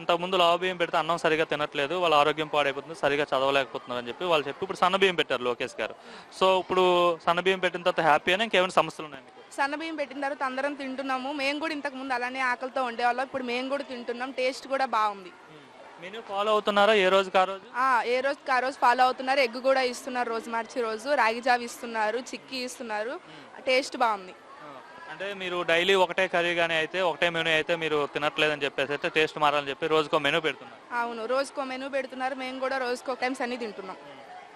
ఇంతకుముందు లావు బియ్యం పెడితే అన్నం సరిగా తినట్లేదు, వాళ్ళ ఆరోగ్యం పాడైపోతుంది, సరిగా చదవలేకపోతున్నారు అని చెప్పి వాళ్ళు చెప్పి ఇప్పుడు సన్న బియ్యం పెట్టారు లోకేష్ గారు. సో ఇప్పుడు సన్న బియ్యం పెట్టిన తర్వాత హ్యాపీ అని ఇంకేమైనా సమస్యలు ఉన్నాయి మీకు? సన్న బియ్యం పెట్టిన తర్వాత అందరం తింటున్నాము. మేము కూడా ఇంతకు ముందు అలానే ఆకలితో ఉండేవాళ్ళం. ఇప్పుడు మేము కూడా తింటున్నాం. టేస్ట్ కూడా బాగుంది. మెనూ ఫాలో అవుతున్నారా ఏ రోజుకి ఆ రోజు? ఏ రోజుకి ఆ రోజు ఫాలో అవుతున్నారు. ఎగ్ కూడా ఇస్తున్నారు రోజు మార్చి రోజు. రాగి జావ ఇస్తున్నారు, చిక్కీ ఇస్తున్నారు. టేస్ట్ బాగుంది. అంటే మీరు డైలీ ఒకటే కర్రీ కానీ అయితే ఒకటే మెనూ అయితే మీరు తినట్లేదని చెప్పేసి అయితే టేస్ట్ మారాలని చెప్పి రోజుకో మెనూ పెడుతున్నారు. అవును, రోజుకో మెనూ పెడుతున్నారు. మేము కూడా రోజుకో టైమ్స్ అన్ని తింటున్నాం.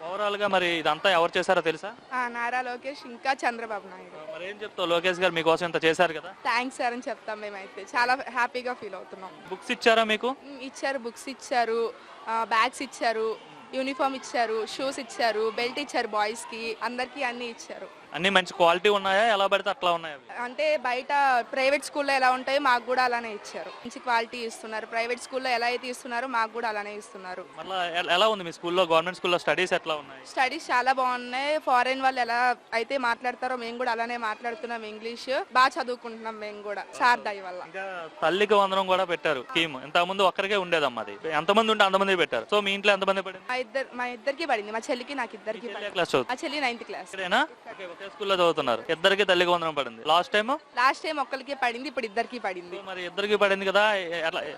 ఓవరాల్ గా మరి ఇదంతా ఎవరు చేశారో తెలుసా? నారా లోకేష్ ఇంకా చంద్రబాబు నాయుడు. మరి ఏం చెప్తావు, లోకేష్ గారు మీకోసం ఇంత చేశారు కదా? థ్యాంక్స్ సార్ అని చెప్తాం. మేమైతే చాలా హ్యాపీగా ఫీల్ అవుతున్నాం. బుక్స్ ఇచ్చారా మీకు? ఇచ్చారు, బుక్స్ ఇచ్చారు, బ్యాగ్స్ ఇచ్చారు, యూనిఫామ్ ఇచ్చారు, షూస్ ఇచ్చారు, బెల్ట్ ఇచ్చారు, బాయ్స్ కి అందరికి అన్ని ఇచ్చారు. అన్ని మంచి క్వాలిటీ ఉన్నాయా, ఎలా పడితే అట్లా ఉన్నాయా? అంటే బయట ప్రైవేట్ స్కూల్లో ఎలా ఉంటాయో మాకు కూడా అలానే ఇచ్చారు. మంచి క్వాలిటీ ఇస్తున్నారు. ప్రైవేట్ స్కూల్లో ఎలా అయితే ఇస్తున్నారో మాకు కూడా అలానే ఇస్తున్నారు. మళ్ళీ ఎలా ఉంది మీ స్కూల్లో, గవర్నమెంట్ స్కూల్లో స్టడీస్ ఎట్లా ఉన్నాయి? స్టడీస్ చాలా బాగున్నాయి. ఫారెన్ వాళ్ళు ఎలా అయితే మాట్లాడతారో మేము కూడా అలానే మాట్లాడుతున్నాం. ఇంగ్లీష్ బాగా చదువుకుంటున్నాం మేము కూడా సార్ దయ వల్ల. ఇంకా తల్లికి వందనం కూడా పెట్టారు స్కీమ్. ఇంత ముందు ఒక్కరికే ఉండేదమ్మా, అది ఎంతమంది ఉంటే అంతమంది పెట్టారు. సో మీ ఇంట్లో ఎంతమంది పడింది? మా ఇద్దరికి పడింది. మా చెల్లికి నాకు ఇద్దరికి పడింది. క్లాస్ చదువుతుంది? మా చెల్లి 9th క్లాస్. ఒకే స్కూల్లో చదువుతున్నారు. ఇద్దరికి తల్లికి వందనం పడింది. లాస్ట్ టైం ఒక్కరికి పడింది, ఇప్పుడు ఇద్దరికి పడింది. మరి ఇద్దరికి పడింది కదా,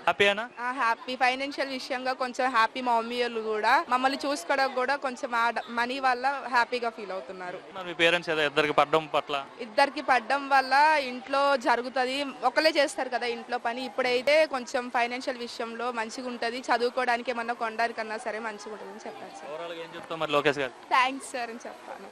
హ్యాపీనా? హ్యాపీ. ఫైనాన్షియల్ విషయంగా కొంచెం హ్యాపీ. మా మమ్మీ వాళ్ళు కూడా మమ్మల్ని చూసుకోవడం కూడా కొంచెం మనీ వల్ల హ్యాపీగా ఫీల్ అవుతున్నారు. మీ పేరెంట్స్ ఇద్దరికి పడడం పట్ల? ఇద్దరికి పడడం వల్ల ఇంట్లో జరుగుతుంది. ఒకళ్ళే చేస్తారు కదా ఇంట్లో పని. ఇప్పుడైతే కొంచెం ఫైనాన్షియల్ విషయంలో మంచిగా ఉంటది. చదువుకోవడానికి ఏమన్నా కొనడానికన్నా సరే మంచిగా ఉంటుందని చెప్పారు సార్. ఓవరాల్ గా ఏం చెప్తాం మరి లోకేష్ గారు? థ్యాంక్స్ సార్ అని చెప్పాను.